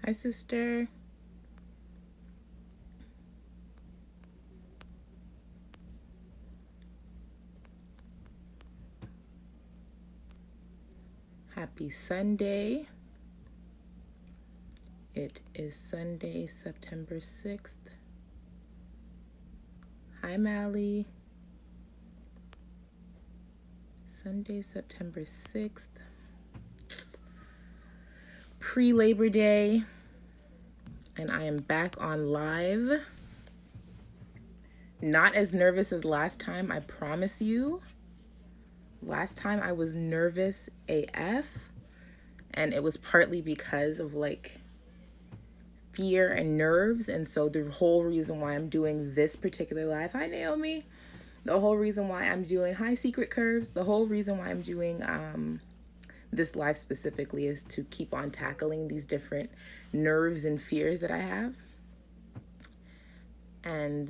Hi, sister. Happy Sunday. It is Sunday, September 6th. Hi, Mally. Sunday, September 6th. Pre-Labor Day. And I am back on live. Not as nervous as last time, I promise you. Last time I was nervous AF. And it was partly because of like fear and nerves. And so the whole reason why I'm doing this particular live, hi Naomi, the whole reason why I'm doing, hi Secret Curves, the whole reason why I'm doing this live specifically is to keep on tackling these different nerves and fears that I have. And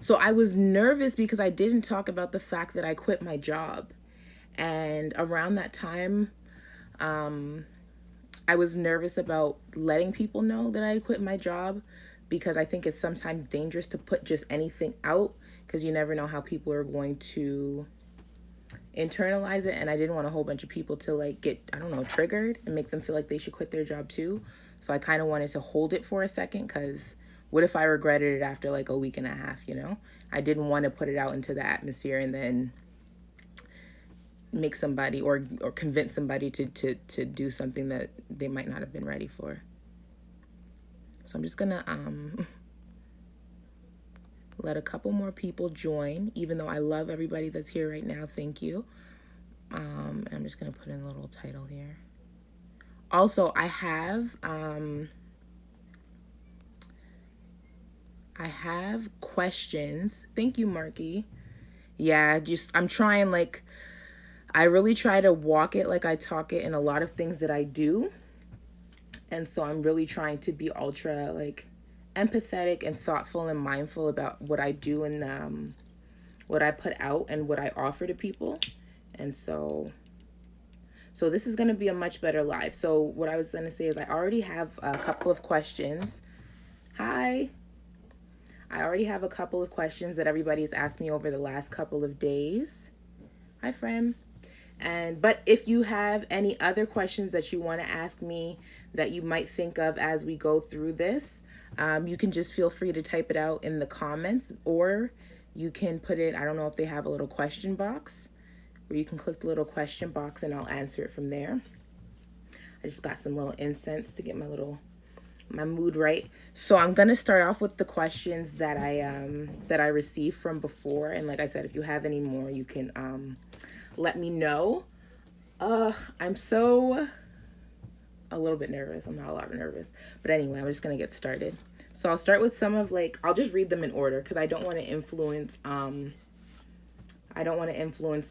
so I was nervous because I didn't talk about the fact that I quit my job. And around that time, I was nervous about letting people know that I quit my job because I think it's sometimes dangerous to put just anything out because you never know how people are going to internalize it. And I didn't want a whole bunch of people to like get, I don't know, triggered and make them feel like they should quit their job too. So I kind of wanted to hold it for a second because what if I regretted it after like a week and a half, you know? I didn't want to put it out into the atmosphere and then make somebody or convince somebody to do something that they might not have been ready for. So I'm just gonna let a couple more people join, even though I love everybody that's here right now. Thank you. And I'm just gonna put in a little title here. Also, I have questions. Thank you, Marky. Yeah, just I'm trying like I really try to walk it like I talk it in a lot of things that I do. And so I'm really trying to be ultra like empathetic and thoughtful and mindful about what I do and what I put out and what I offer to people. And so this is going to be a much better live. So what I was going to say is I already have a couple of questions. Hi. I already have a couple of questions that everybody's asked me over the last couple of days. Hi, friend. But if you have any other questions that you want to ask me that you might think of as we go through this, you can just feel free to type it out in the comments, or you can put it, I don't know if they have a little question box where you can click the little question box and I'll answer it from there. I just got some little incense to get my mood right. So I'm gonna start off with the questions that I received from before, and like I said, if you have any more, you can let me know. I'm so a little bit nervous. I'm not a lot nervous, but anyway, I'm just gonna get started. So I'll start with some of like, I'll just read them in order because I don't want to influence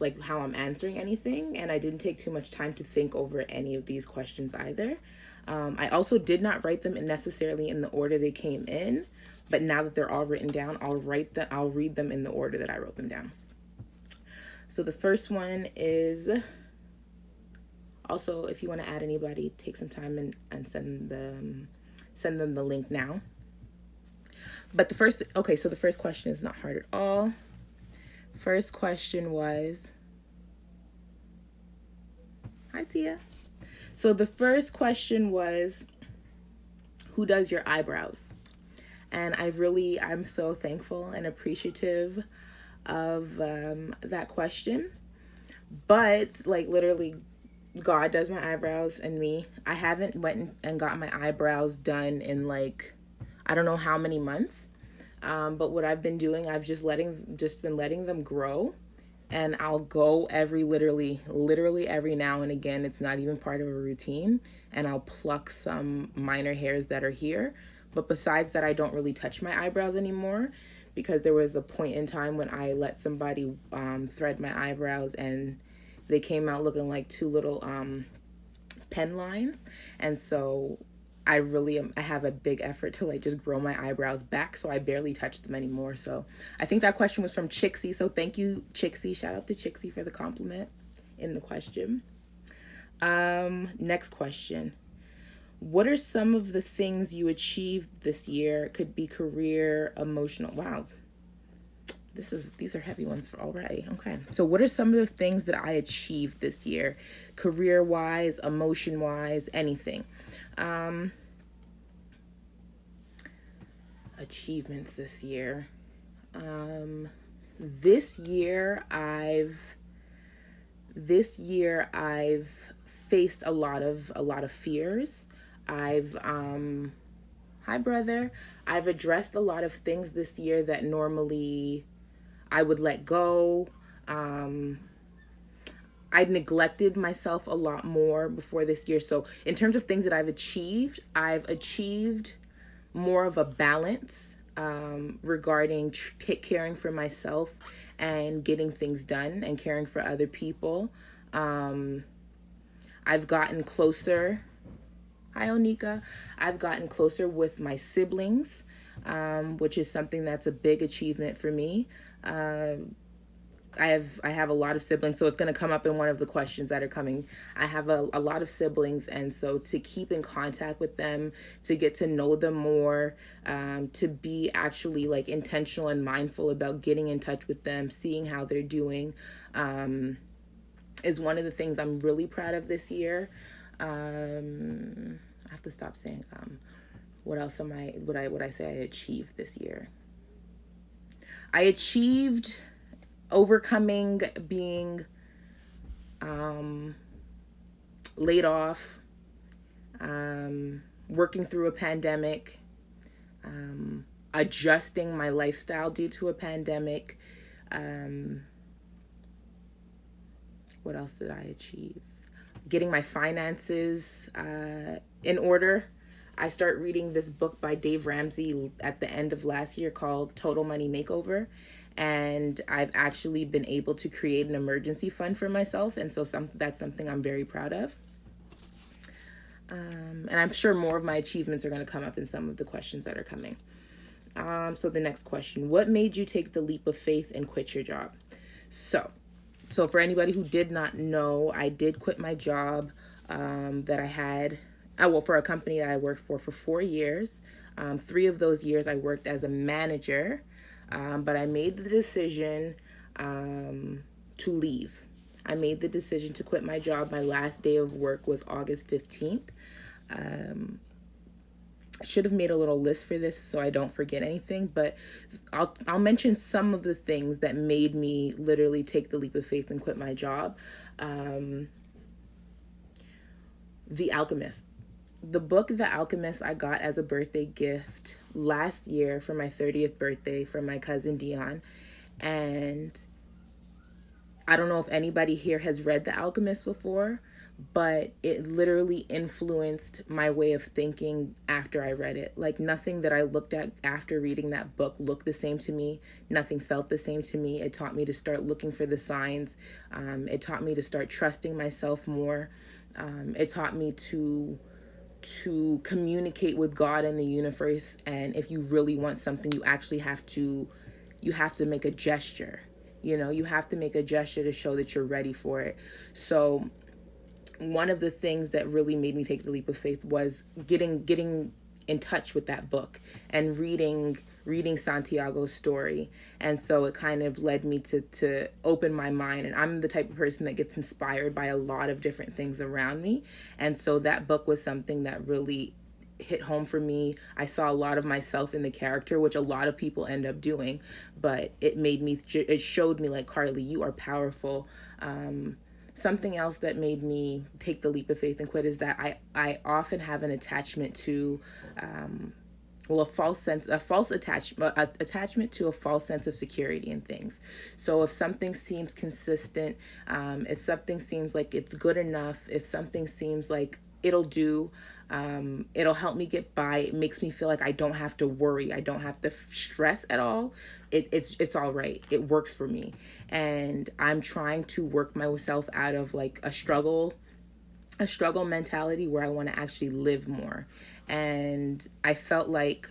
like how I'm answering anything, and I didn't take too much time to think over any of these questions either. I also did not write them necessarily in the order they came in, but now that they're all written down, I'll read them in the order that I wrote them down. So the first one is, also, if you want to add anybody, take some time and send them the link now. But the first question is not hard at all. First question was, hi Tia. So the first question was, who does your eyebrows? And I'm so thankful and appreciative of that question. But like literally, God does my eyebrows and me. I haven't went and got my eyebrows done in like, I don't know how many months. But what I've been doing, I've just been letting them grow, and I'll go literally every now and again. It's not even part of a routine, and I'll pluck some minor hairs that are here. But besides that, I don't really touch my eyebrows anymore because there was a point in time when I let somebody thread my eyebrows and they came out looking like two little pen lines. And so I have a big effort to like just grow my eyebrows back, so I barely touch them anymore. So I think that question was from Chixie. So thank you, Chixie. Shout out to Chixie for the compliment in the question. Next question. What are some of the things you achieved this year? It could be career, emotional. Wow. These are heavy ones for already. Okay. So what are some of the things that I achieved this year? Career wise, emotion wise, anything. Um Achievements this year. Um this year I've faced a lot of fears. I've Hi brother. I've addressed a lot of things this year that normally I would let go. Um, I neglected myself a lot more before this year. So, in terms of things that I've achieved more of a balance regarding caring for myself and getting things done and caring for other people. Um, I've gotten closer. Hi, Onika. I've gotten closer with my siblings, which is something that's a big achievement for me. I have a lot of siblings, so it's going to come up in one of the questions that are coming. I have a lot of siblings, and so to keep in contact with them, to get to know them more, to be actually like intentional and mindful about getting in touch with them, seeing how they're doing, is one of the things I'm really proud of this year. I have to stop saying what else am I would I say I achieved this year? I achieved overcoming being laid off, working through a pandemic, adjusting my lifestyle due to a pandemic. Um, what else did I achieve? Getting my finances in order. I start reading this book by Dave Ramsey at the end of last year called Total Money Makeover. And I've actually been able to create an emergency fund for myself. And so that's something I'm very proud of. And I'm sure more of my achievements are going to come up in some of the questions that are coming. So the next question, what made you take the leap of faith and quit your job? So for anybody who did not know, I did quit my job that I had, for a company that I worked for 4 years. 3 of those years I worked as a manager, but I made the decision to leave. I made the decision to quit my job. My last day of work was August 15th. I should have made a little list for this so I don't forget anything, but I'll mention some of the things that made me literally take the leap of faith and quit my job. The Alchemist. The book The Alchemist I got as a birthday gift last year for my 30th birthday from my cousin Dion. And I don't know if anybody here has read The Alchemist before, but it literally influenced my way of thinking after I read it. Like nothing that I looked at after reading that book looked the same to me. Nothing felt the same to me. It taught me to start looking for the signs. It taught me to start trusting myself more. It taught me to communicate with God and the universe. And if you really want something, you have to make a gesture. You have to make a gesture to show that you're ready for it. So one of the things that really made me take the leap of faith was getting in touch with that book and reading Santiago's story. And so it kind of led me to open my mind. And I'm the type of person that gets inspired by a lot of different things around me. And so that book was something that really hit home for me. I saw a lot of myself in the character, which a lot of people end up doing, but it showed me like, Carly, you are powerful. Something else that made me take the leap of faith and quit is that I often have an attachment to attachment to a false sense of security in things. So if something seems consistent, if something seems like it's good enough, if something seems like it'll do, it'll help me get by, it makes me feel like I don't have to worry, I don't have to stress at all, it's all right, it works for me. And I'm trying to work myself out of like a struggle mentality where I want to actually live more. And I felt like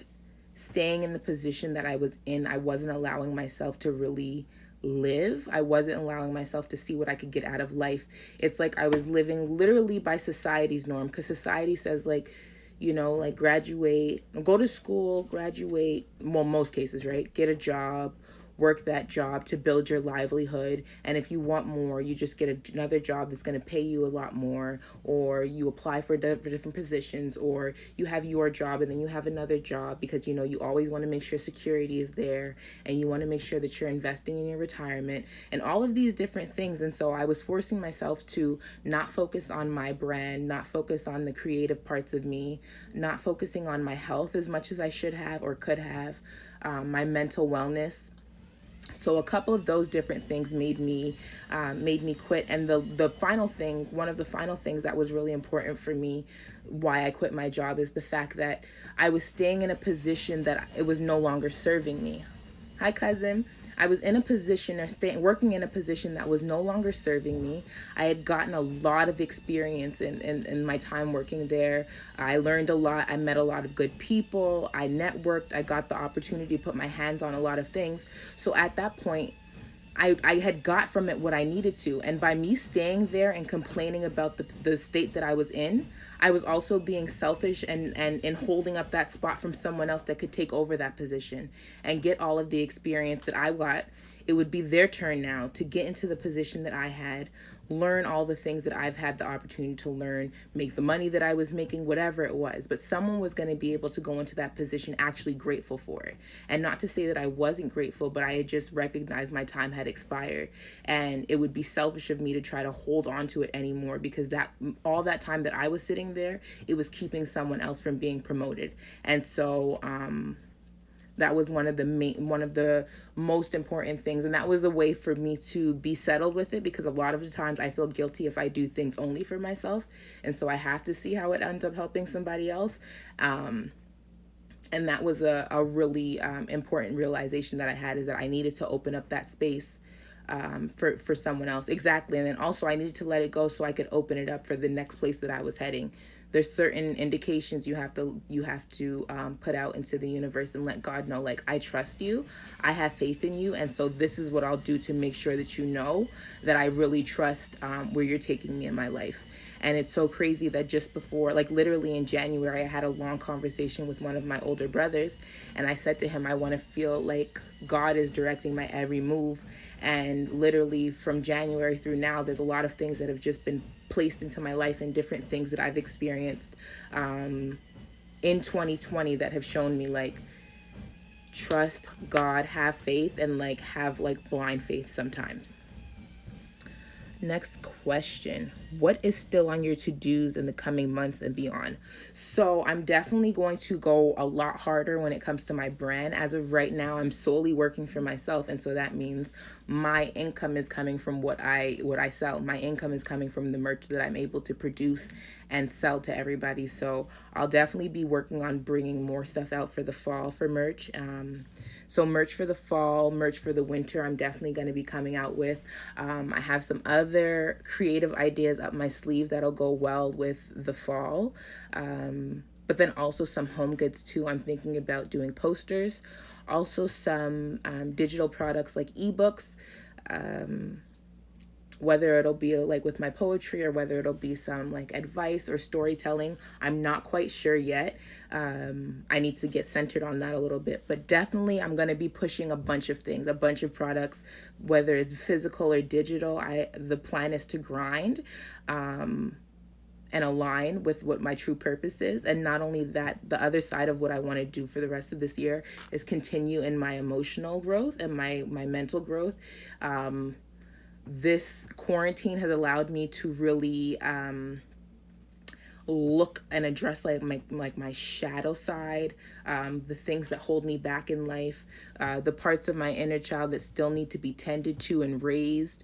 staying in the position that I was in, I wasn't allowing myself to really live. I wasn't allowing myself to see what I could get out of life. It's like I was living literally by society's norm, because society says like, you know, like graduate, go to school, graduate, well, most cases, right? Get a job, work that job to build your livelihood. And if you want more, you just get another job that's going to pay you a lot more, or you apply for different positions, or you have your job and then you have another job, because you know you always want to make sure security is there, and you want to make sure that you're investing in your retirement and all of these different things. And so I was forcing myself to not focus on my brand, not focus on the creative parts of me, not focusing on my health as much as I should have or could have, my mental wellness. So a couple of those different things made me quit. And the final thing, one of the final things that was really important for me, why I quit my job, is the fact that I was staying in a position that it was no longer serving me. Hi, cousin. I was in a position, or staying working in a position that was no longer serving me. I had gotten a lot of experience in my time working there. I learned a lot. I met a lot of good people. I networked. I got the opportunity to put my hands on a lot of things. So at that point, I had got from it what I needed to. And by me staying there and complaining about the state that I was in, I was also being selfish and holding up that spot from someone else that could take over that position and get all of the experience that I got. It would be their turn now to get into the position that I had, learn all the things that I've had the opportunity to learn, make the money that I was making, whatever it was. But someone was going to be able to go into that position actually grateful for it. And not to say that I wasn't grateful, but I had just recognized my time had expired. And it would be selfish of me to try to hold on to it anymore, because that all that time that I was sitting there, it was keeping someone else from being promoted. And so, that was one of the most important things, and that was a way for me to be settled with it, because a lot of the times I feel guilty if I do things only for myself, and so I have to see how it ends up helping somebody else. And that was a really important realization that I had, is that I needed to open up that space for someone else. Exactly. And then also I needed to let it go so I could open it up for the next place that I was heading. There's certain indications you have to put out into the universe and let God know, like, I trust you, I have faith in you, and so this is what I'll do to make sure that you know that I really trust where you're taking me in my life. And it's so crazy that just before, like literally in January, I had a long conversation with one of my older brothers, and I said to him, I want to feel like God is directing my every move. And literally from January through now, there's a lot of things that have just been placed into my life, and different things that I've experienced in 2020 that have shown me, like, trust God, have faith, and like have like blind faith sometimes. Next question. What is still on your to-dos in the coming months and beyond? So I'm definitely going to go a lot harder when it comes to my brand. As of right now, I'm solely working for myself. And so that means my income is coming from what I sell. My income is coming from the merch that I'm able to produce and sell to everybody. So I'll definitely be working on bringing more stuff out for the fall for merch. So merch for the fall, merch for the winter, I'm definitely going to be coming out with. I have some other creative ideas up my sleeve that'll go well with the fall. But then also some home goods too. I'm thinking about doing posters, also some digital products like ebooks, whether it'll be like with my poetry, or whether it'll be some like advice or storytelling. I'm not quite sure yet. I need to get centered on that a little bit, but definitely I'm going to be pushing a bunch of things, a bunch of products, whether it's physical or digital. The plan is to grind, and align with what my true purpose is. And not only that, the other side of what I want to do for the rest of this year is continue in my emotional growth and my mental growth. This quarantine has allowed me to really look and address like my shadow side, the things that hold me back in life, the parts of my inner child that still need to be tended to and raised.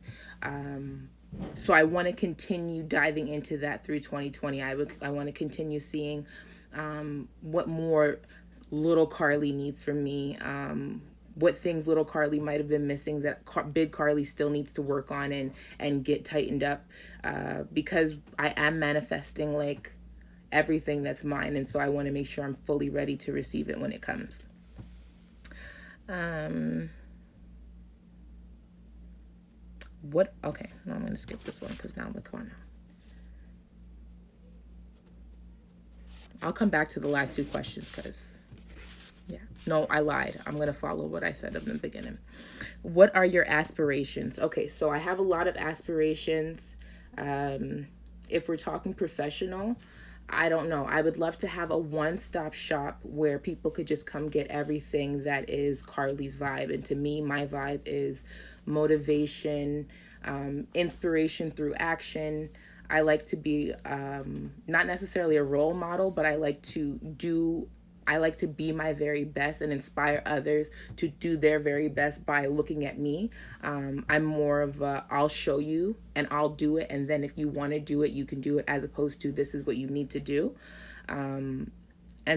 So I want to continue diving into that through 2020. I want to continue seeing what more little Carly needs from me, what things little Carly might have been missing that big Carly still needs to work on and get tightened up, because I am manifesting like everything that's mine, and so I want to make sure I'm fully ready to receive it when it comes. Okay, no, I'm going to skip this one because now look on. I'll come back to the last two questions because, yeah. No, I lied. I'm going to follow what I said in the beginning. What are your aspirations? Okay, so I have a lot of aspirations. If we're talking professional, I don't know. I would love to have a one-stop shop where people could just come get everything that is Carlie's vibe. And to me, my vibe is motivation, inspiration through action. I like to be not necessarily a role model, but I like to be my very best and inspire others to do their very best by looking at me. I'm more of a, I'll show you and I'll do it. And then if you want to do it, you can do it, as opposed to this is what you need to do. And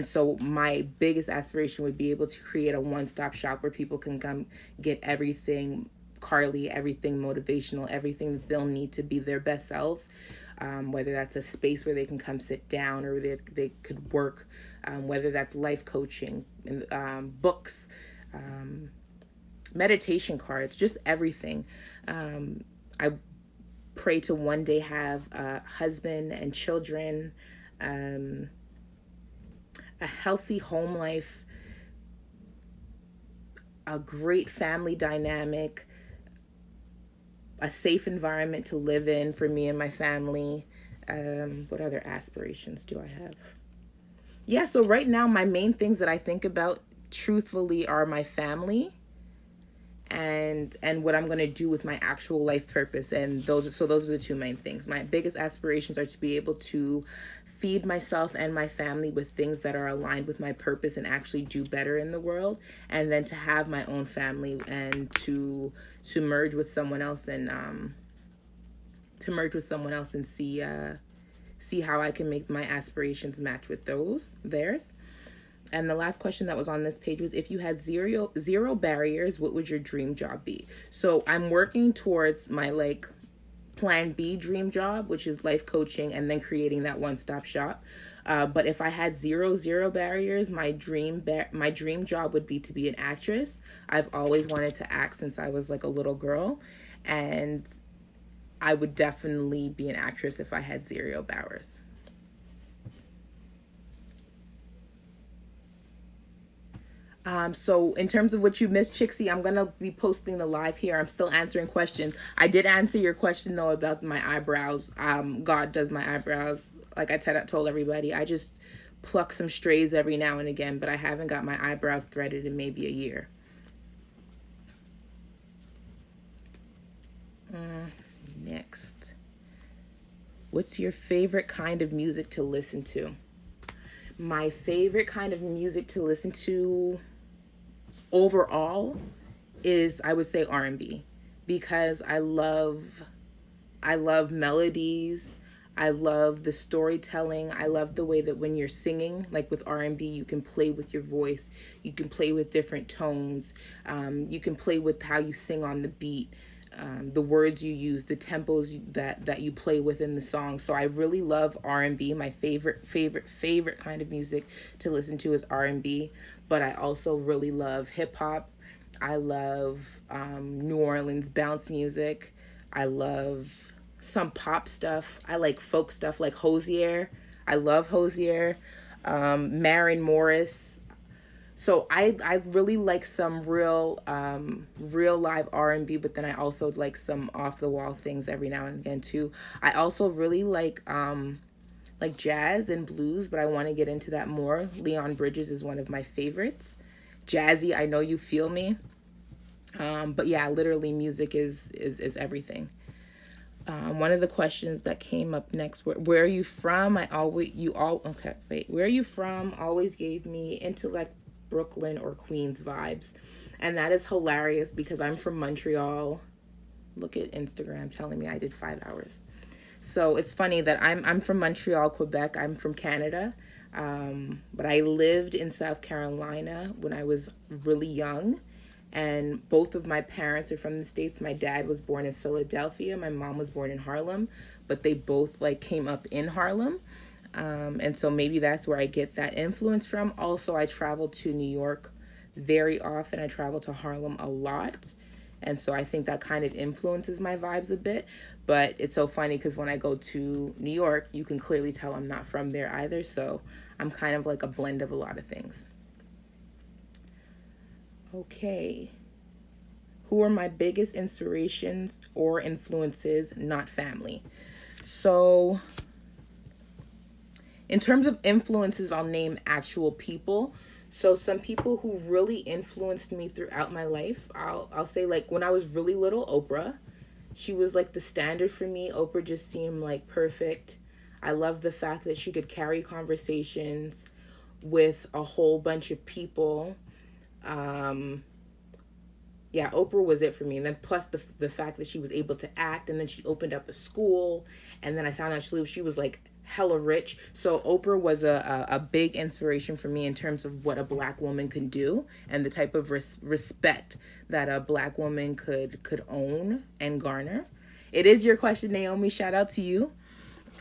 so my biggest aspiration would be able to create a one-stop shop where people can come get everything Carlie, everything motivational, everything that they'll need to be their best selves. Whether that's a space where they can come sit down or they could work, whether that's life coaching, books, meditation cards, just everything. I pray to one day have a husband and children, a healthy home life, a great family dynamic, a safe environment to live in for me and my family. What other aspirations do I have? Yeah, so right now my main things that I think about truthfully are my family and what I'm going to do with my actual life purpose. And those are the two main things. My biggest aspirations are to be able to feed myself and my family with things that are aligned with my purpose and actually do better in the world, and then to have my own family and to merge with someone else and see how I can make my aspirations match with theirs. And the last question that was on this page was, if you had zero barriers, what would your dream job be? So I'm working towards my plan B dream job, which is life coaching and then creating that one-stop shop. But if I had zero barriers, my dream job would be to be an actress. I've always wanted to act since I was a little girl, and I would definitely be an actress if I had zero barriers. So in terms of what you missed, Chixie, I'm going to be posting the live here. I'm still answering questions. I did answer your question, though, about my eyebrows. God does my eyebrows. Like I told everybody, I just pluck some strays every now and again, but I haven't got my eyebrows threaded in maybe a year. Next. What's your favorite kind of music to listen to? My favorite kind of music to listen to overall is, I would say, R&B, because I love melodies. I love the storytelling. I love the way that when you're singing, like with R&B, you can play with your voice. You can play with different tones. You can play with how you sing on the beat, the words you use, the tempos that you play within the song. So I really love R&B. My favorite kind of music to listen to is R&B, but I also really love hip hop. I love New Orleans bounce music. I love some pop stuff. I like folk stuff like Hosier. I love Hosier. Maren Morris. So I really like some real live R&B, but then I also like some off the wall things every now and again too. I also really like jazz and blues, but I want to get into that more. Leon Bridges is one of my favorites. Jazzy, I Know You Feel Me. But yeah, literally music is everything. One of the questions that came up next, where are you from? Where are you from? Always gave me intellect, Brooklyn or Queens vibes. And that is hilarious because I'm from Montreal. Look at Instagram telling me I did 5 hours. So it's funny that I'm from Montreal, Quebec. I'm from Canada. But I lived in South Carolina when I was really young. And both of my parents are from the States. My dad was born in Philadelphia. My mom was born in Harlem. But they both came up in Harlem. And so maybe that's where I get that influence from. Also, I travel to New York very often. I travel to Harlem a lot. And so I think that kind of influences my vibes a bit. But it's so funny because when I go to New York, you can clearly tell I'm not from there either. So I'm kind of like a blend of a lot of things. Okay. Who are my biggest inspirations or influences, not family? So, in terms of influences, I'll name actual people. So, some people who really influenced me throughout my life, I'll say, like, when I was really little, Oprah. She was like the standard for me. Oprah just seemed like perfect. I love the fact that she could carry conversations with a whole bunch of people. Um, yeah, Oprah was it for me. And then plus the fact that she was able to act, and then she opened up a school, and then I found out she was like hella rich. So Oprah was a big inspiration for me in terms of what a black woman could do and the type of respect that a black woman could own and garner. It is your question, Naomi. Shout out to you.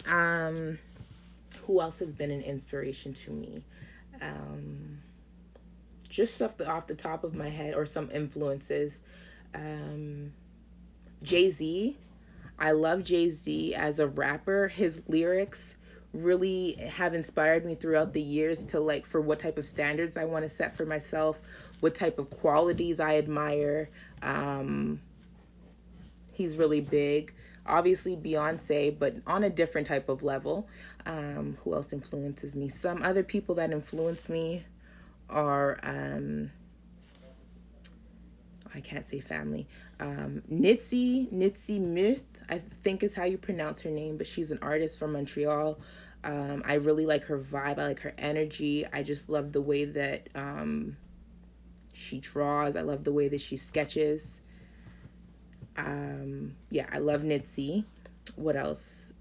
Um, who else has been an inspiration to me? Um, just off the top of my head, or some influences. Um, Jay-Z. I love Jay-Z as a rapper. His lyrics really have inspired me throughout the years to like for what type of standards I want to set for myself, what type of qualities I admire. He's really big. Obviously Beyonce, but on a different type of level. Who else influences me? Some other people that influence me are I can't say family. Nitsi Myth, I think is how you pronounce her name, but she's an artist from Montreal. I really like her vibe. I like her energy. I just love the way that she draws. I love the way that she sketches. Yeah, I love Nitsi. What else?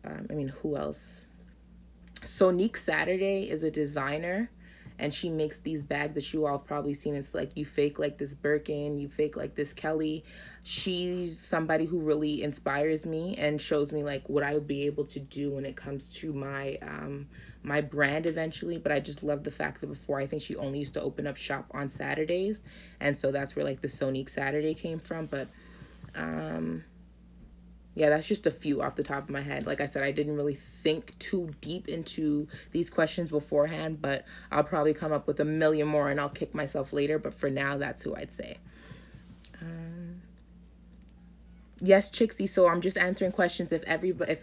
Who else? Sonique Saturday is a designer, and she makes these bags that you all have probably seen. It's like you fake like this Birkin, you fake like this Kelly. She's somebody who really inspires me and shows me like what I would be able to do when it comes to my brand eventually. But I just love the fact that before, I think she only used to open up shop on Saturdays, and so that's where like the Sonique Saturday came from. But yeah, that's just a few off the top of my head. Like I said, I didn't really think too deep into these questions beforehand, but I'll probably come up with a million more and I'll kick myself later. But for now, that's who I'd say. Yes, Chixie. So I'm just answering questions. If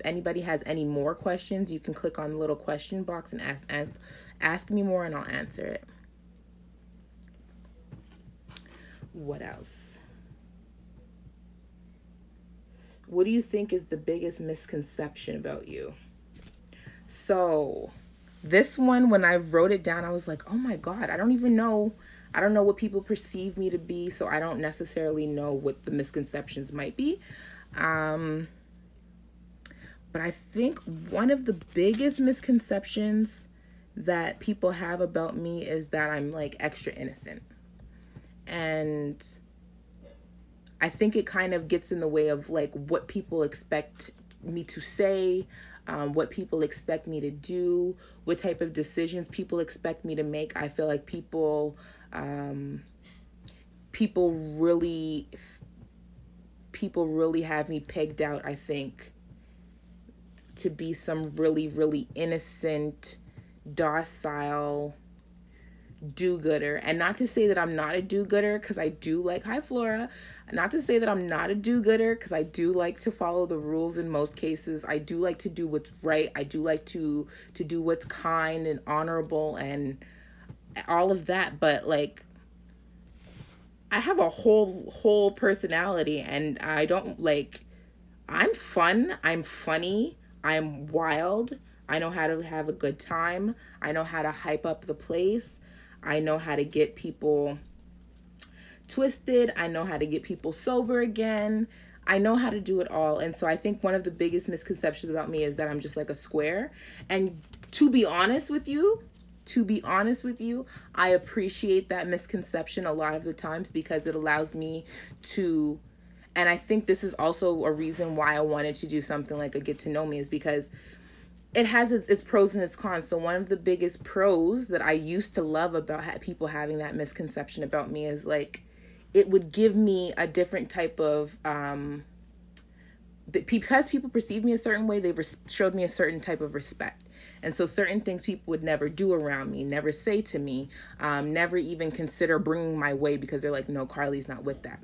anybody has any more questions, you can click on the little question box and ask me more, and I'll answer it. What else? What do you think is the biggest misconception about you? So, this one, when I wrote it down, I was like, oh my God, I don't even know. I don't know what people perceive me to be, so I don't necessarily know what the misconceptions might be. But I think one of the biggest misconceptions that people have about me is that I'm like extra innocent. And I think it kind of gets in the way of like what people expect me to say, what people expect me to do, what type of decisions people expect me to make. I feel like people really have me pegged out, I think, to be some really, really innocent, docile do-gooder. And not to say that I'm not a do-gooder, because I do like, hi Flora, not to say that I'm not a do-gooder, because I do like to follow the rules in most cases. I do like to do what's right. I do like to do what's kind and honorable and all of that. But like, I have a whole personality, and I don't like, I'm fun, I'm funny, I'm wild, I know how to have a good time, I know how to hype up the place, I know how to get people twisted, I know how to get people sober again, I know how to do it all. And so I think one of the biggest misconceptions about me is that I'm just like a square. And to be honest with you, I appreciate that misconception a lot of the times, because it allows me to, and I think this is also a reason why I wanted to do something like a Get to Know Me, is because it has its pros and its cons. So one of the biggest pros that I used to love about people having that misconception about me is like, it would give me a different type of because people perceive me a certain way, they showed me a certain type of respect. And so certain things people would never do around me, never say to me, never even consider bringing my way, because they're like, no, Carlie's not with that.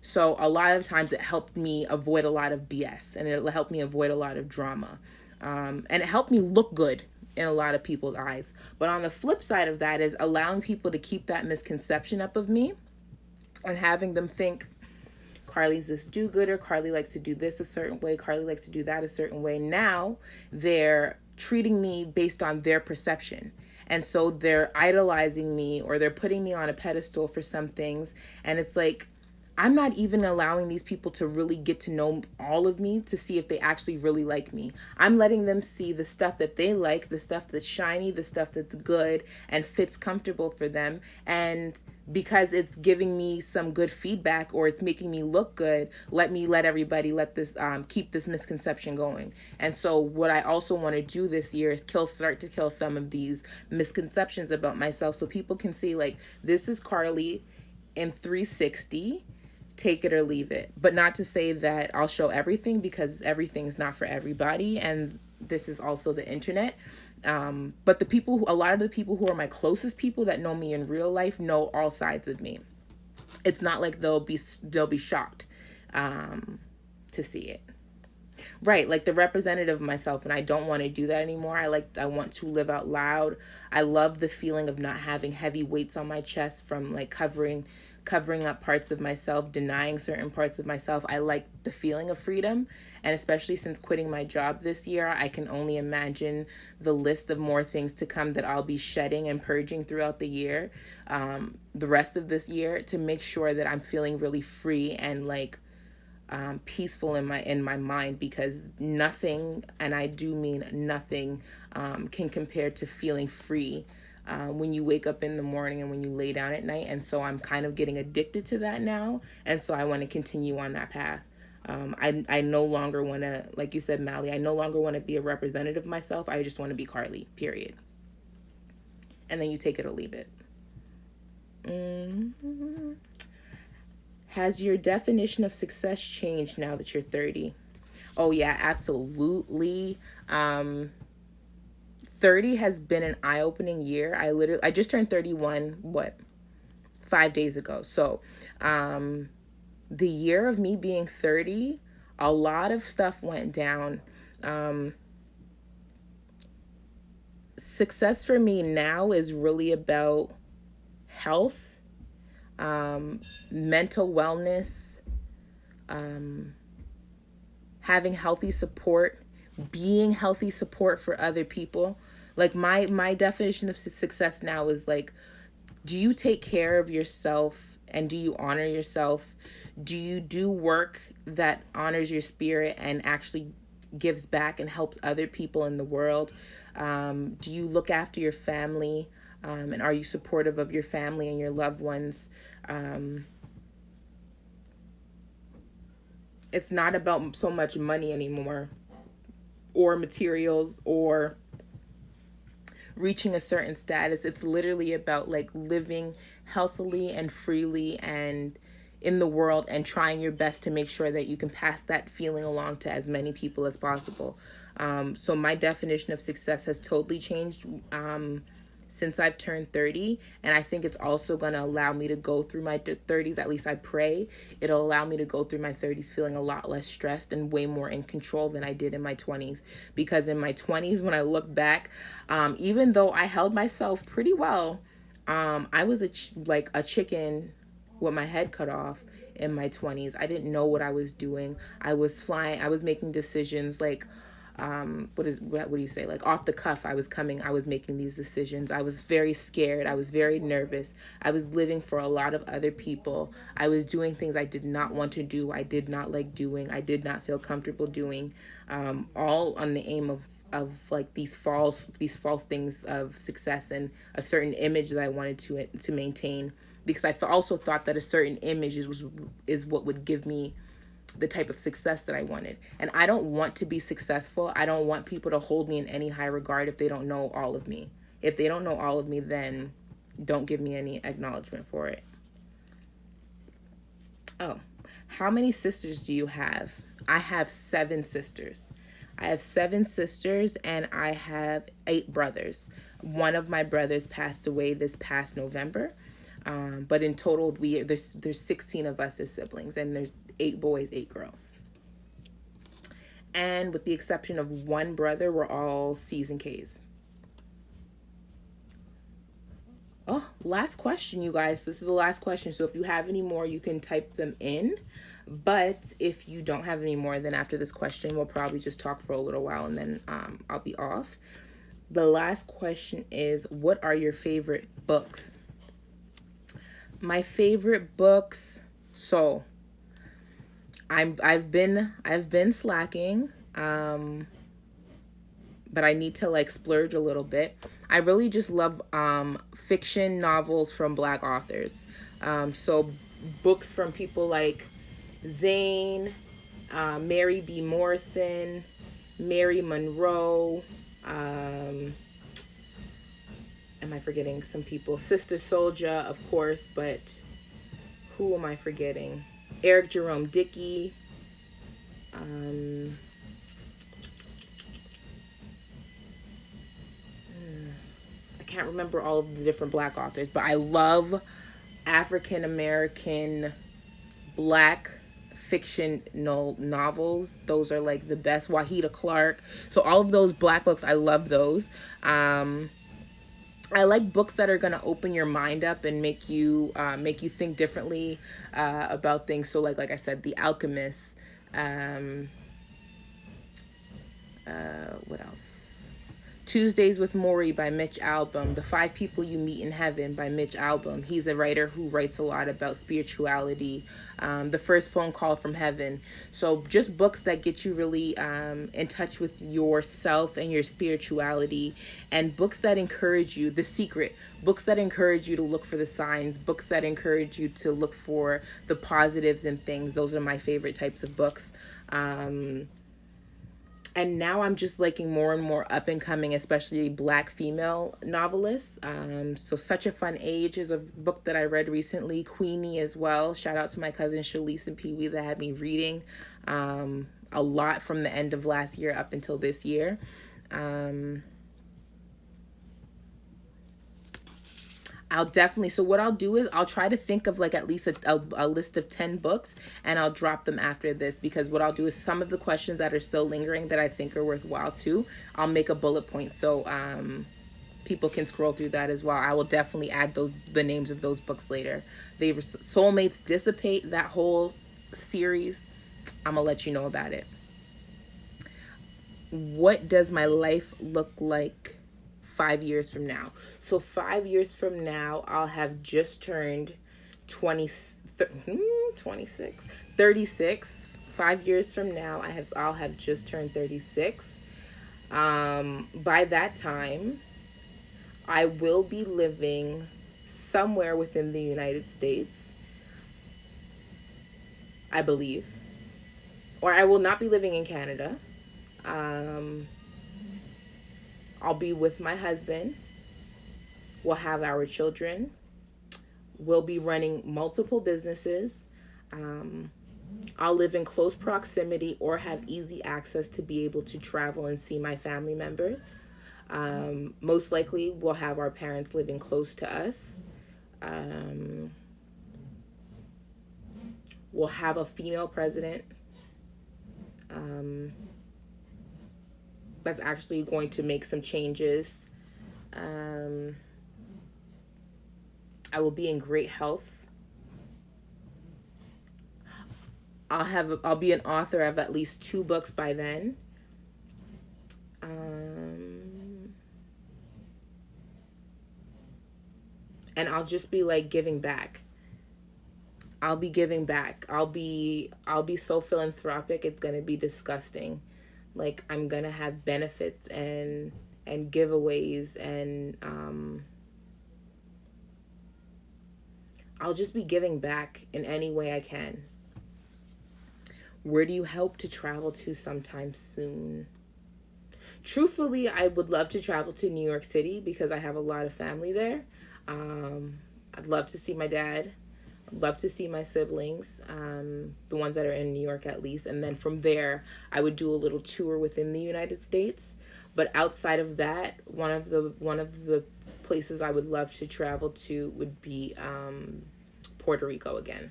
So a lot of times it helped me avoid a lot of BS, and it helped me avoid a lot of drama. And it helped me look good in a lot of people's eyes. But on the flip side of that is allowing people to keep that misconception up of me and having them think, Carlie's this do-gooder, Carlie likes to do this a certain way, Carlie likes to do that a certain way. Now they're treating me based on their perception. And so they're idolizing me, or they're putting me on a pedestal for some things. And it's like, I'm not even allowing these people to really get to know all of me to see if they actually really like me. I'm letting them see the stuff that they like, the stuff that's shiny, the stuff that's good and fits comfortable for them. And because it's giving me some good feedback, or it's making me look good, let everybody let this keep this misconception going. And so what I also want to do this year is start to kill some of these misconceptions about myself, so people can see, like, this is Carlie in 360, take it or leave it. But not to say that I'll show everything, because everything's not for everybody, and this is also the internet. But a lot of the people who are my closest people that know me in real life know all sides of me. It's not like they'll be shocked to see it. Right, like the representative of myself, and I don't want to do that anymore. I want to live out loud. I love the feeling of not having heavy weights on my chest from like covering up parts of myself, denying certain parts of myself. I like the feeling of freedom, and especially since quitting my job this year, I can only imagine the list of more things to come that I'll be shedding and purging throughout the year, the rest of this year, to make sure that I'm feeling really free and like peaceful in my mind, because nothing, and I do mean nothing, can compare to feeling free when you wake up in the morning and when you lay down at night. And so I'm kind of getting addicted to that now, and so I want to continue on that path. I no longer want to, like you said, Mally, I no longer want to be a representative of myself. I just want to be Carlie, period. And then you take it or leave it. Mm-hmm. Has your definition of success changed now that you're 30? Oh yeah, absolutely. 30 has been an eye-opening year. I just turned 31, 5 days ago. So, the year of me being 30, a lot of stuff went down. Success for me now is really about health, mental wellness, having healthy support, being healthy support for other people. Like my definition of success now is like, do you take care of yourself and do you honor yourself? Do you do work that honors your spirit and actually gives back and helps other people in the world? Do you look after your family? And are you supportive of your family and your loved ones? It's not about so much money anymore, or materials, or reaching a certain status. It's literally about like living healthily and freely and in the world, and trying your best to make sure that you can pass that feeling along to as many people as possible. So my definition of success has totally changed since I've turned 30, and I think it's also going to allow me to go through my 30s, at least I pray, it'll allow me to go through my 30s feeling a lot less stressed and way more in control than I did in my 20s. Because in my 20s, when I look back, even though I held myself pretty well, I was like a chicken with my head cut off in my 20s. I didn't know what I was doing. I was making decisions like, what do you say, like off the cuff. I was making these decisions. I was very scared. I was very nervous. I was living for a lot of other people. I was doing things I did not want to do. I did not like doing. I did not feel comfortable doing, all on the aim of like these false things of success and a certain image that I wanted to maintain, because I also thought that a certain image is what would give me the type of success that I wanted. And I don't want to be successful. I don't want people to hold me in any high regard if they don't know all of me. If they don't know all of me, then don't give me any acknowledgement for it. Oh, how many sisters do you have? I have 7 sisters. I have 7 sisters and I have 8 brothers. One of my brothers passed away this past November. But in total, there's 16 of us as siblings, and there's 8 boys, 8 girls. And with the exception of one brother, we're all C's and K's. Oh, last question, you guys. This is the last question. So if you have any more, you can type them in. But if you don't have any more, then after this question, we'll probably just talk for a little while and then I'll be off. The last question is, what are your favorite books? My favorite books. So I've been slacking. But I need to like splurge a little bit. I really just love fiction novels from Black authors. So books from people like Zane, Mary B. Morrison, Mary Monroe. Am I forgetting some people? Sister Soldier, of course, but who am I forgetting? Eric Jerome Dickey. I can't remember all of the different Black authors, but I love African American Black fiction novels. Those are like the best. Wahida Clark. So all of those Black books, I love those. I like books that are gonna open your mind up and make you think differently about things. So like I said, The Alchemist. What else? Tuesdays with Morrie by Mitch Albom. The 5 People You Meet in Heaven by Mitch Albom. He's a writer who writes a lot about spirituality. The First Phone Call from Heaven. So just books that get you really in touch with yourself and your spirituality, and books that encourage you. The Secret. Books that encourage you to look for the signs. Books that encourage you to look for the positives in things. Those are my favorite types of books. And now I'm just liking more and more up and coming, especially Black female novelists. So Such a Fun Age is a book that I read recently. Queenie as well. Shout out to my cousin Shalise and Pee Wee that had me reading a lot from the end of last year up until this year. I'll definitely, so what I'll do is I'll try to think of like at least a list of 10 books, and I'll drop them after this, because what I'll do is some of the questions that are still lingering that I think are worthwhile too, I'll make a bullet point so people can scroll through that as well. I will definitely add the names of those books later. They were Soulmates Dissipate, that whole series. I'm gonna let you know about it. What does my life look like 5 years from now? So 5 years from now, I'll have just turned 26, 36. 5 years from now, I'll have just turned 36. By that time, I will be living somewhere within the United States, I believe. Or I will not be living in Canada. I'll be with my husband. We'll have our children. We'll be running multiple businesses. I'll live in close proximity or have easy access to be able to travel and see my family members. Most likely, we'll have our parents living close to us. We'll have a female president. That's actually going to make some changes. I will be in great health. I'll be an author of at least 2 books by then. And I'll just be like giving back. I'll be giving back. I'll be so philanthropic, it's gonna be disgusting. Like, I'm gonna have benefits and giveaways, and I'll just be giving back in any way I can. Where do you hope to travel to sometime soon? Truthfully, I would love to travel to New York City because I have a lot of family there. I'd love to see my dad. Love to see my siblings, the ones that are in New York at least, and then from there, I would do a little tour within the United States. But outside of that, one of the places I would love to travel to would be Puerto Rico again.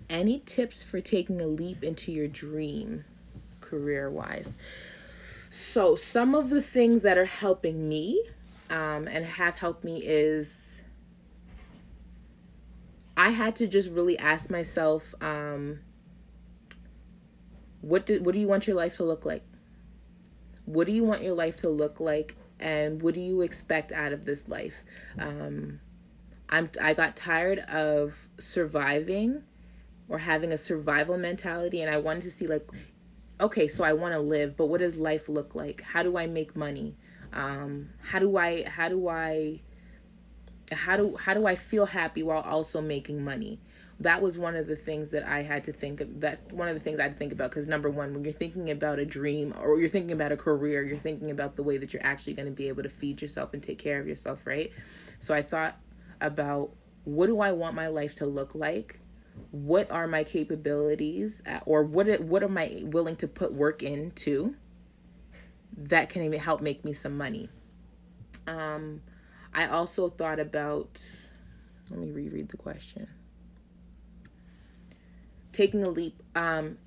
Any tips for taking a leap into your dream career wise? So, some of the things that are helping me and have helped me is I had to just really ask myself, what do you want your life to look like? What do you want your life to look like? And what do you expect out of this life? I got tired of surviving or having a survival mentality, and I wanted to see, like, okay, so I want to live, but what does life look like? How do I make money? How do I feel happy while also making money? That was one of the things that I had to think of. That's one of the things I had to think about, because number one, when you're thinking about a dream or you're thinking about a career, you're thinking about the way that you're actually going to be able to feed yourself and take care of yourself, right? So I thought about, what do I want my life to look like? What are my capabilities, or what am I willing to put work into that can even help make me some money? Um, I also thought about, let me reread the question. Taking a leap,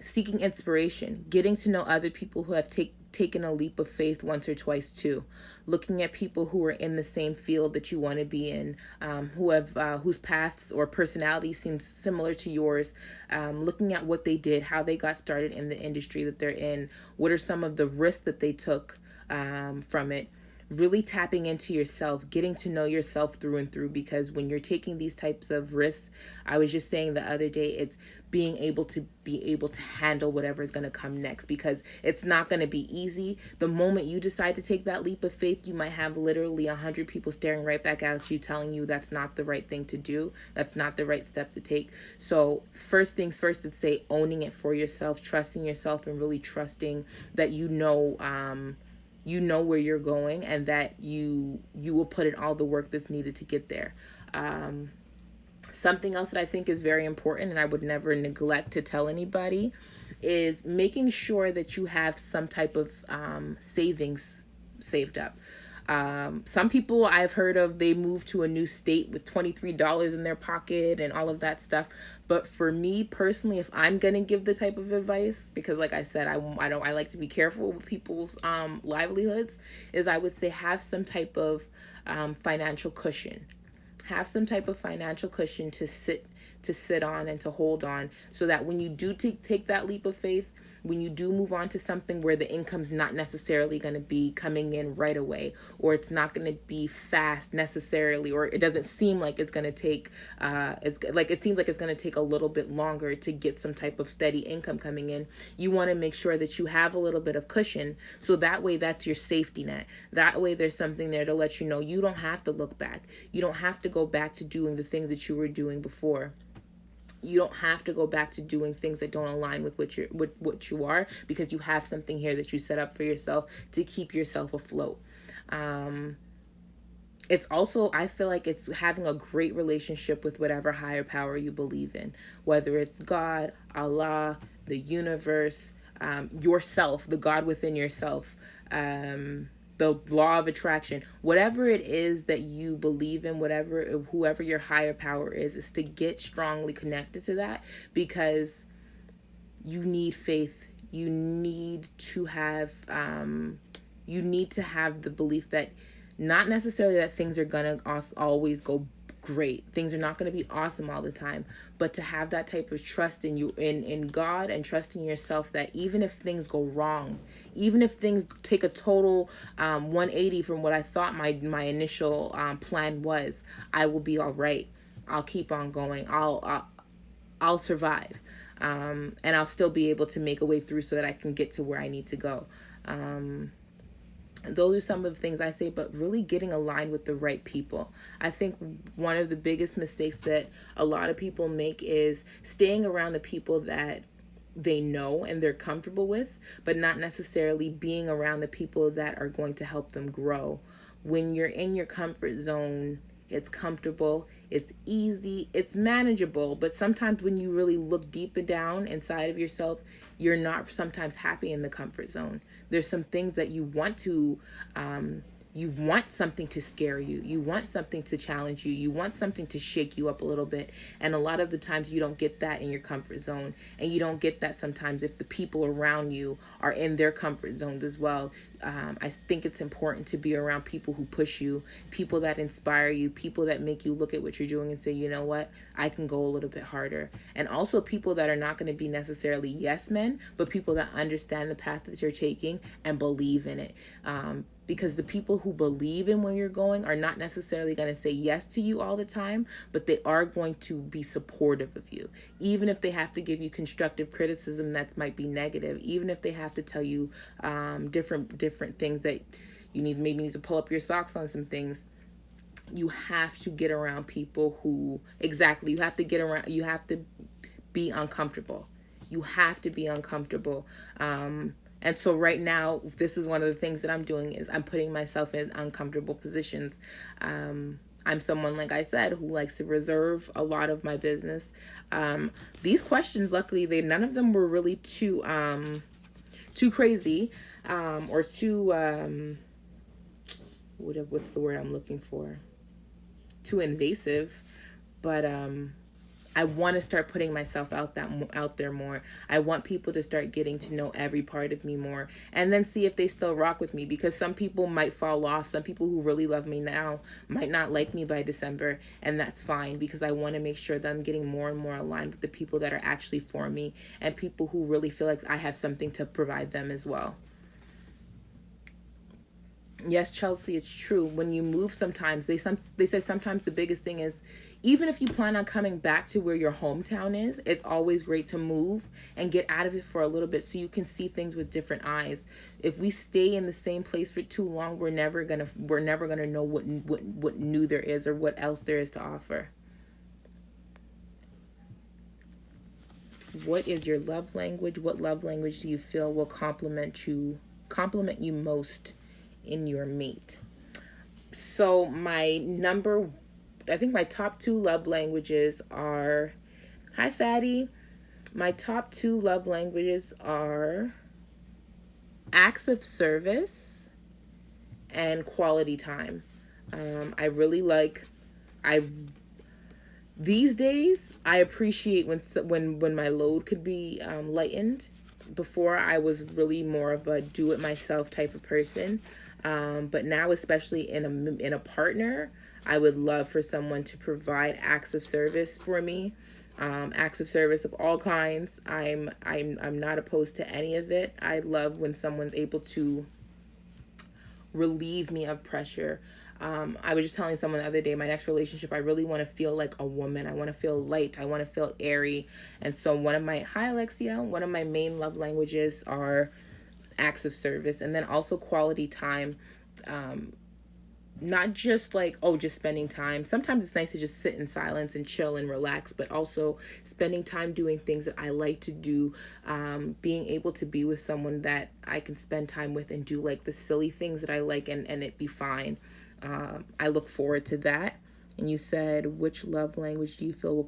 seeking inspiration, getting to know other people who have taken a leap of faith once or twice too, looking at people who are in the same field that you want to be in, who have whose paths or personalities seem similar to yours, looking at what they did, how they got started in the industry that they're in, what are some of the risks that they took from it. Really tapping into yourself, getting to know yourself through and through, because when you're taking these types of risks, I was just saying the other day, it's being able to handle whatever is going to come next, because it's not going to be easy. The moment you decide to take that leap of faith, you might have literally 100 people staring right back at you, telling you that's not the right thing to do, that's not the right step to take. So first things first, it's say owning it for yourself, trusting yourself, and really trusting that you know where you're going, and that you will put in all the work that's needed to get there. Something else that I think is very important, and I would never neglect to tell anybody, is making sure that you have some type of savings saved up. Some people I've heard of, they move to a new state with $23 in their pocket and all of that stuff. But for me personally, if I'm gonna give the type of advice, because like I said, I like to be careful with people's livelihoods, is I would say have some type of financial cushion. Have some type of financial cushion to sit on and to hold on, so that when you do take that leap of faith, when you do move on to something where the income's not necessarily going to be coming in right away, or it's not going to be fast necessarily, or it doesn't seem like it's going to take it seems like it's going to take a little bit longer to get some type of steady income coming in, you want to make sure that you have a little bit of cushion, so that way that's your safety net. That way there's something there to let you know you don't have to look back. You don't have to go back to doing the things that you were doing before. You don't have to go back to doing things that don't align with what you are, because you have something here that you set up for yourself to keep yourself afloat. It's also, I feel like it's having a great relationship with whatever higher power you believe in, whether it's God, Allah, the universe, yourself, the God within yourself, the law of attraction, whatever it is that you believe in, whoever your higher power is to get strongly connected to that, because you need faith. You need to have the belief that, not necessarily that things are gonna always go great, things are not going to be awesome all the time, but to have that type of trust in you, in God, and trust in yourself, that even if things go wrong, even if things take a total 180 from what I thought my initial plan was, I will be all right. I'll keep on going. I'll survive, and I'll still be able to make a way through so that I can get to where I need to go. Those are some of the things I say, but really getting aligned with the right people. I think one of the biggest mistakes that a lot of people make is staying around the people that they know and they're comfortable with, but not necessarily being around the people that are going to help them grow. When you're in your comfort zone, it's comfortable, it's easy, it's manageable. But sometimes when you really look deep and down inside of yourself, you're not sometimes happy in the comfort zone. There's some things that you want something to scare you. You want something to challenge you. You want something to shake you up a little bit. And a lot of the times you don't get that in your comfort zone. And you don't get that sometimes if the people around you are in their comfort zones as well. I think it's important to be around people who push you, people that inspire you, people that make you look at what you're doing and say, you know what, I can go a little bit harder. And also people that are not going to be necessarily yes men, but people that understand the path that you're taking and believe in it. Because the people who believe in where you're going are not necessarily going to say yes to you all the time, but they are going to be supportive of you. Even if they have to give you constructive criticism that might be negative, even if they have to tell you different things that you maybe need to pull up your socks on some things, you have to get around people who, exactly, you have to be uncomfortable. You have to be uncomfortable. And so right now, this is one of the things that I'm doing is I'm putting myself in uncomfortable positions. I'm someone, like I said, who likes to reserve a lot of my business. These questions, luckily, none of them were really too crazy, or too, what's the word I'm looking for? Too invasive. But I want to start putting myself out there more. I want people to start getting to know every part of me more, and then see if they still rock with me, because some people might fall off. Some people who really love me now might not like me by December, and that's fine, because I want to make sure that I'm getting more and more aligned with the people that are actually for me and people who really feel like I have something to provide them as well. Yes, Chelsea, it's true. When you move, sometimes they say sometimes the biggest thing is, even if you plan on coming back to where your hometown is, it's always great to move and get out of it for a little bit so you can see things with different eyes. If we stay in the same place for too long, we're never gonna know what new there is or what else there is to offer. What is your love language? What love language do you feel will compliment you most in your mate? So I think my top two love languages are, hi Fatty, my top two love languages are acts of service and quality time. I really like, I these days I appreciate when my load could be lightened. Before, I was really more of a do it myself type of person, but now, especially in a partner, I would love for someone to provide acts of service for me. Acts of service of all kinds. I'm not opposed to any of it. I love when someone's able to relieve me of pressure. I was just telling someone the other day, my next relationship, I really want to feel like a woman. I want to feel light. I want to feel airy. And so hi Alexia, one of my main love languages are acts of service, and then also quality time. Not just like, just spending time. Sometimes it's nice to just sit in silence and chill and relax, but also spending time doing things that I like to do. Being able to be with someone that I can spend time with and do like the silly things that I like, and it be fine. I look forward to that. And you said, which love language do you feel will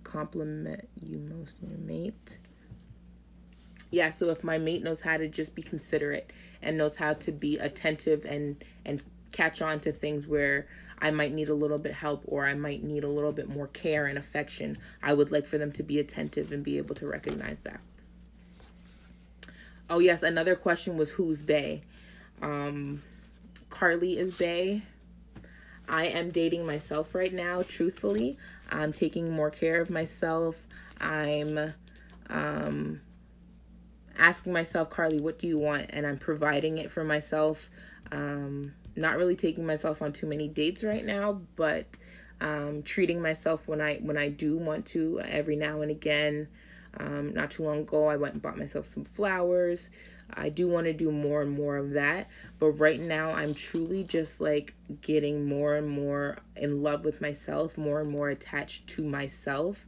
compliment you most in your mate? Yeah, so if my mate knows how to just be considerate and knows how to be attentive and catch on to things where I might need a little bit help, or I might need a little bit more care and affection, I would like for them to be attentive and be able to recognize that. Oh yes, another question was, who's bae? Carly is bae. I am dating myself right now, truthfully. I'm taking more care of myself. I'm asking myself, Carly, what do you want? And I'm providing it for myself. Not really taking myself on too many dates right now, but treating myself when I do want to, every now and again. Not too long ago, I went and bought myself some flowers. I do want to do more and more of that, but right now I'm truly just like getting more and more in love with myself, more and more attached to myself.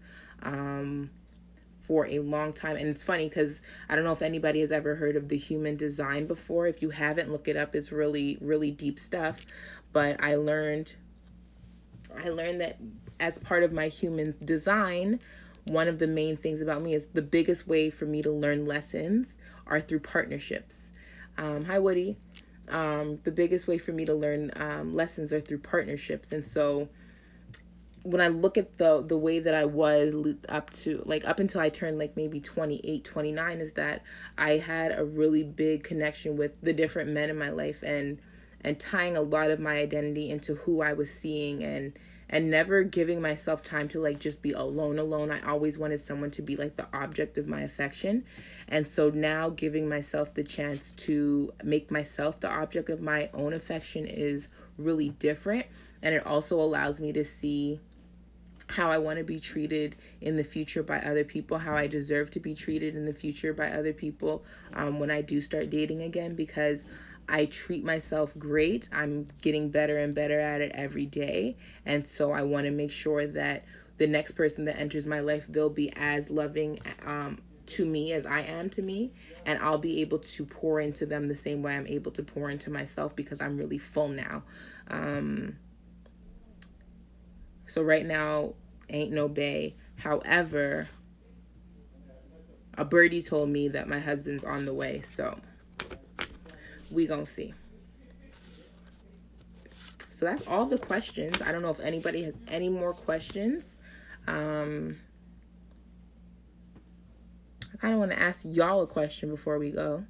For a long time. And it's funny because I don't know if anybody has ever heard of the human design before. If you haven't, look it up. It's really, really deep stuff. But I learned I learned that as part of my human design, one of the main things about me is the biggest way for me to learn lessons are through partnerships. Hi, Woody. The biggest way for me to learn lessons are through partnerships. And so when I look at the way that I was up until I turned like maybe 28, 29, is that I had a really big connection with the different men in my life, and tying a lot of my identity into who I was seeing, and never giving myself time to like just be alone. I always wanted someone to be like the object of my affection. And so now giving myself the chance to make myself the object of my own affection is really different. And it also allows me to see how I want to be treated in the future by other people, how I deserve to be treated in the future by other people when I do start dating again, because I treat myself great. I'm getting better and better at it every day. And so I want to make sure that the next person that enters my life, they'll be as loving to me as I am to me. And I'll be able to pour into them the same way I'm able to pour into myself, because I'm really full now. So right now, ain't no bae. However, a birdie told me that my husband's on the way. So we gonna see. So that's all the questions. I don't know if anybody has any more questions. I kind of want to ask y'all a question before we go.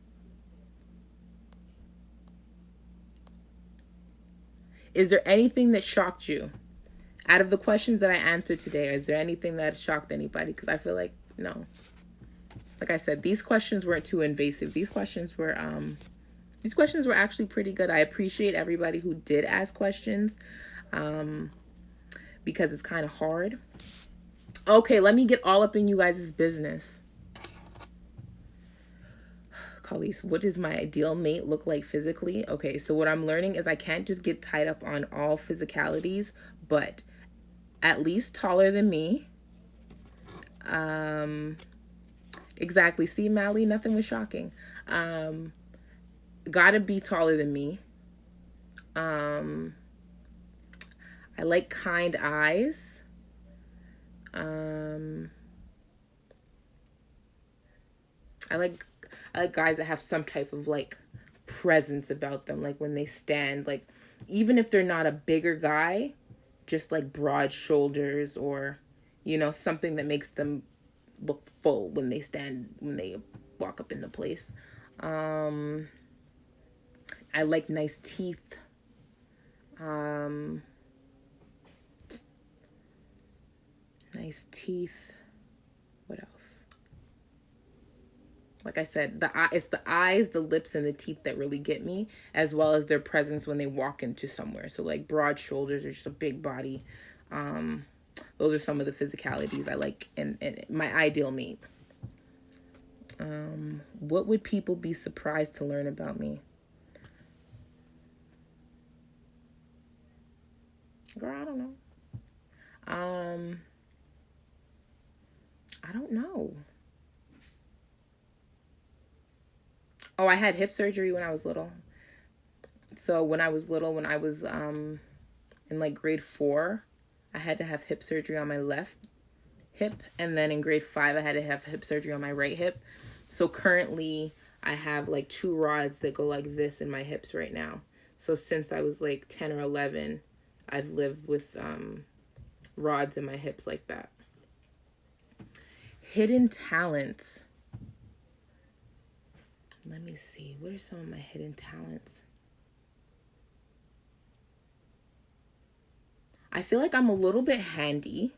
Is there anything that shocked you? Out of the questions that I answered today, is there anything that shocked anybody? Because I feel like, no. Like I said, these questions weren't too invasive. These questions were actually pretty good. I appreciate everybody who did ask questions, because it's kind of hard. Okay, let me get all up in you guys' business. Carlise, what does my ideal mate look like physically? Okay, so what I'm learning is I can't just get tied up on all physicalities, but at least taller than me. Exactly. See, Mally, nothing was shocking. Gotta be taller than me. I like kind eyes. I like guys that have some type of like presence about them, like when they stand, like even if they're not a bigger guy, just like broad shoulders, or something that makes them look full when they walk up in the place. I like nice teeth. Nice teeth. What else? Like I said, it's the eyes, the lips, and the teeth that really get me, as well as their presence when they walk into somewhere. So like broad shoulders or just a big body. Those are some of the physicalities I like in my ideal mate. What would people be surprised to learn about me? Girl, I don't know. I don't know. Oh, I had hip surgery when I was little. So when I was in like grade 4, I had to have hip surgery on my left hip, and then in grade 5 I had to have hip surgery on my right hip. So currently I have like 2 rods that go like this in my hips right now. So since I was like 10 or 11, I've lived with rods in my hips like that. Hidden talents. Let me see. What are some of my hidden talents? I feel like I'm a little bit handy.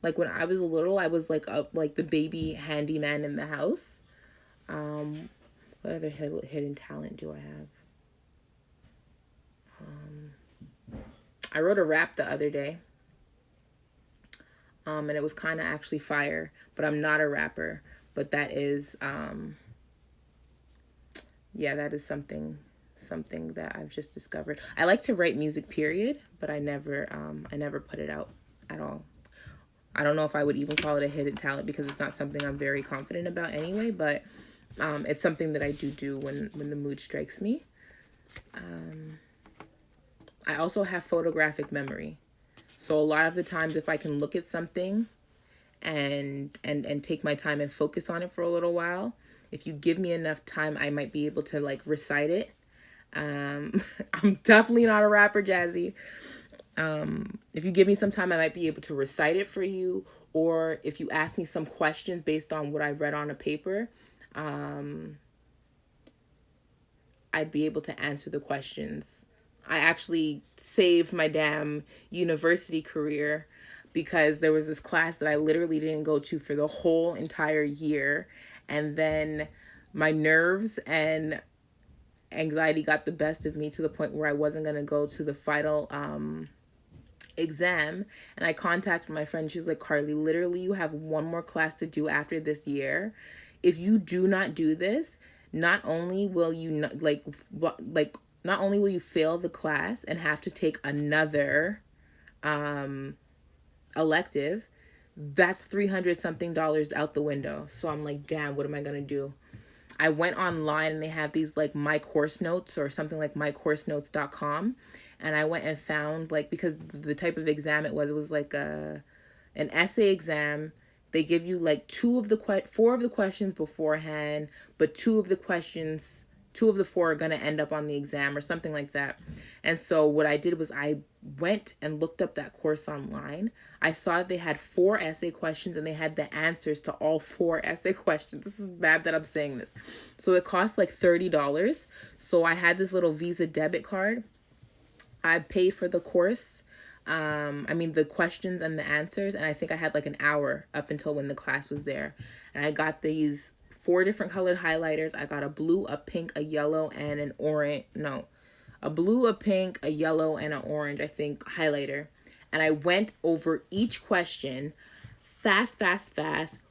Like when I was little, I was like the baby handyman in the house. What other hidden talent do I have? I wrote a rap the other day. And it was kind of actually fire, but I'm not a rapper. But that is, that is something that I've just discovered. I like to write music, period, but I never put it out at all. I don't know if I would even call it a hidden talent, because it's not something I'm very confident about anyway, but it's something that I do when the mood strikes me. I also have photographic memory. So a lot of the times if I can look at something and take my time and focus on it for a little while, if you give me enough time, I might be able to like recite it. I'm definitely not a rapper, Jazzy. If you give me some time, I might be able to recite it for you. Or if you ask me some questions based on what I read on a paper, I'd be able to answer the questions. I actually saved my damn university career because there was this class that I literally didn't go to for the whole entire year. And then my nerves and anxiety got the best of me to the point where I wasn't going to go to the final exam. And I contacted my friend. She's like, Carly, literally you have one more class to do after this year. If you do not do this, not only will you not, not only will you fail the class and have to take another elective, that's 300 something dollars out the window. So I'm like, damn, what am I gonna do? I went online and they have these like my course notes or something like mycoursenotes.com, and I went and found, like, because the type of exam it was like an essay exam. They give you like four of the questions beforehand, but two of the four are going to end up on the exam or something like that. And so what I did was I went and looked up that course online. I saw they had 4 essay questions and they had the answers to all 4 essay questions. This is bad that I'm saying this. So it cost like $30. So I had this little Visa debit card. I paid for the course. The questions and the answers. And I think I had like an hour up until when the class was there. And I got these 4 different colored highlighters. I got a blue, a pink, a yellow, and an orange. No, a blue, a pink, a yellow, and an orange, I think, highlighter. And I went over each question fast,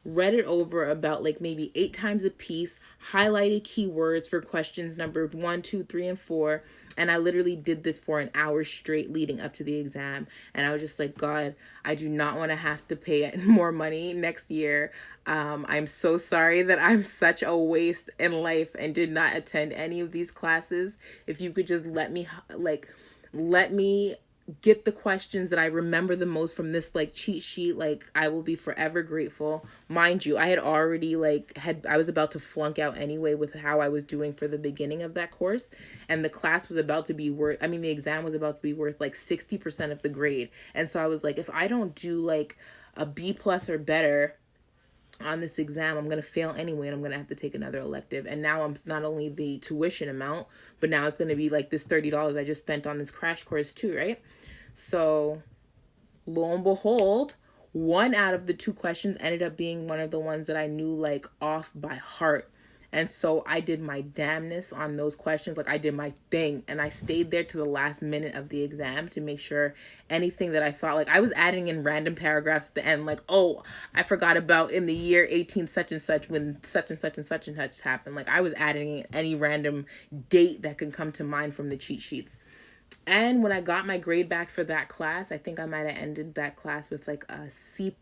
read it over about like maybe 8 times a piece, highlighted keywords for questions number 1, 2, 3, and 4. And I literally did this for an hour straight leading up to the exam. And I was just like, God, I do not want to have to pay more money next year. I'm so sorry that I'm such a waste in life and did not attend any of these classes. If you could just let me get the questions that I remember the most from this like cheat sheet, like I will be forever grateful. Mind you, I had already I was about to flunk out anyway with how I was doing for the beginning of that course, and the class was about to be worth, the exam was about to be worth like 60% of the grade. And so I was like, if I don't do like a B+ or better on this exam, I'm going to fail anyway, and I'm going to have to take another elective. And now I'm not only the tuition amount, but now it's going to be like this $30 I just spent on this crash course too, right? So lo and behold, 1 out of the 2 questions ended up being one of the ones that I knew like off by heart. And so I did my damnness on those questions. Like I did my thing, and I stayed there to the last minute of the exam to make sure anything that I thought, like I was adding in random paragraphs at the end, like, oh, I forgot about in the year 18 such and such when such and such and such and such happened. Like I was adding any random date that could come to mind from the cheat sheets. And when I got my grade back for that class, I think I might have ended that class with like a C+.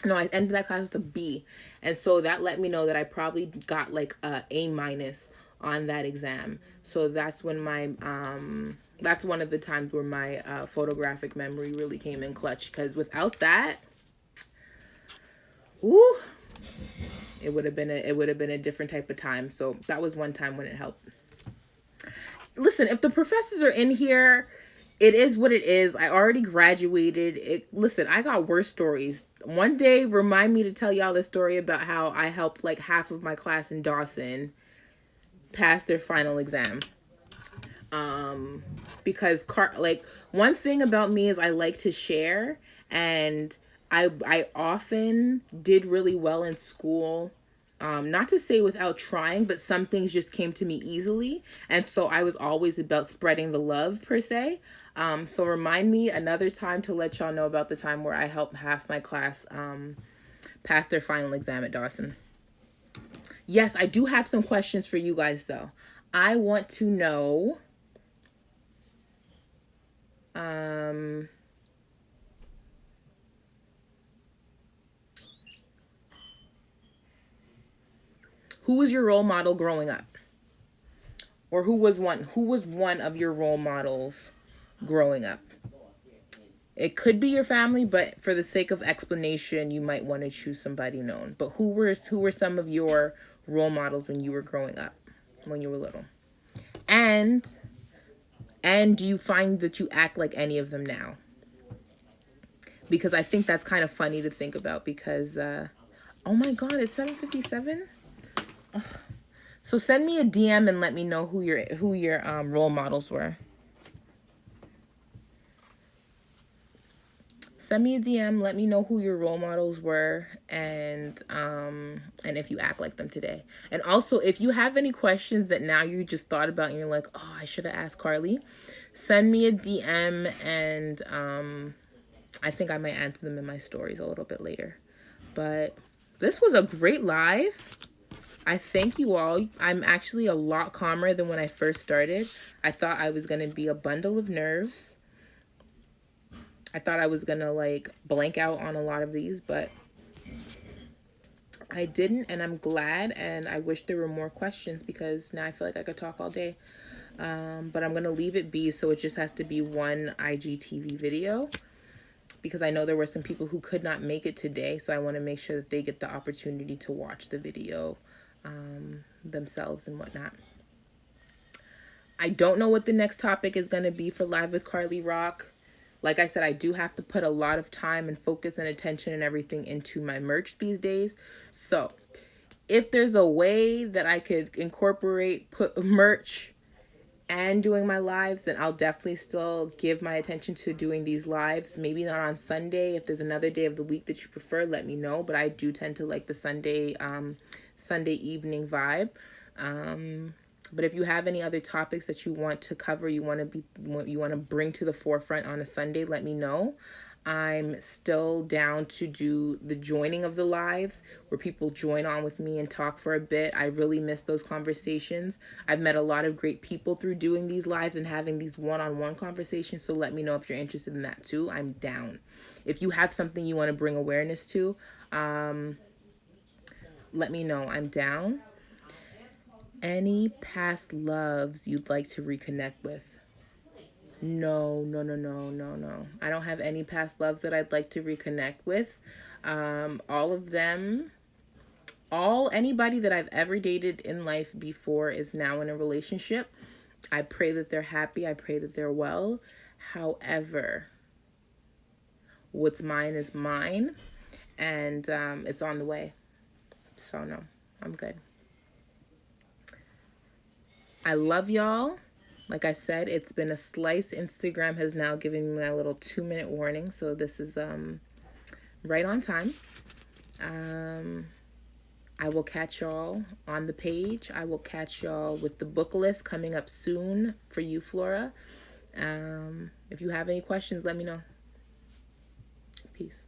No, I ended that class with a B. And so that let me know that I probably got like a A- on that exam. So that's when that's one of the times where my photographic memory really came in clutch. Because without that, woo, it would have been a different type of time. So that was one time when it helped. Listen, if the professors are in here, it is what it is. I already graduated. Listen, I got worse stories. One day, remind me to tell y'all the story about how I helped like half of my class in Dawson pass their final exam. Because one thing about me is I like to share, and I often did really well in school. Not to say without trying, but some things just came to me easily. And so I was always about spreading the love per se. So remind me another time to let y'all know about the time where I helped half my class pass their final exam at Dawson. Yes, I do have some questions for you guys though. I want to know who was your role model growing up? Or who was one of your role models growing up? It could be your family, but for the sake of explanation, you might want to choose somebody known. But who were some of your role models when you were growing up, when you were little? And do you find that you act like any of them now? Because I think that's kind of funny to think about because oh my god, it's 7:57. So send me a DM and let me know who your role models were. Send me a DM, let me know who your role models were, and if you act like them today. And also, if you have any questions that now you just thought about and you're like, oh, I should have asked Carly, send me a DM, and I think I might answer them in my stories a little bit later. But this was a great live. I thank you all. I'm actually a lot calmer than when I first started. I thought I was going to be a bundle of nerves. I thought I was going to like blank out on a lot of these, but I didn't, and I'm glad, and I wish there were more questions because now I feel like I could talk all day. But I'm going to leave it be, so it just has to be one IGTV video because I know there were some people who could not make it today, so I want to make sure that they get the opportunity to watch the video themselves and whatnot. I don't know what the next topic is going to be for Live with Carlierock. Like I said, I do have to put a lot of time and focus and attention and everything into my merch these days. So if there's a way that I could incorporate put merch and doing my lives, then I'll definitely still give my attention to doing these lives. Maybe not on Sunday. If there's another day of the week that you prefer, let me know. But I do tend to like the Sunday evening vibe. But if you have any other topics that you want to cover, you want to bring to the forefront on a Sunday, let me know. I'm still down to do the joining of the lives where people join on with me and talk for a bit. I really miss those conversations. I've met a lot of great people through doing these lives and having these one-on-one conversations. So let me know if you're interested in that too. I'm down. If you have something you want to bring awareness to, let me know. I'm down. Any past loves you'd like to reconnect with? No. I don't have any past loves that I'd like to reconnect with. All of them, anybody that I've ever dated in life before is now in a relationship. I pray that they're happy. I pray that they're well. However, what's mine is mine, and it's on the way. So no, I'm good. I love y'all. Like I said, it's been a slice. Instagram has now given me my little 2-minute warning. So this is right on time. I will catch y'all on the page. I will catch y'all with the book list coming up soon for you, Flora. If you have any questions, let me know. Peace.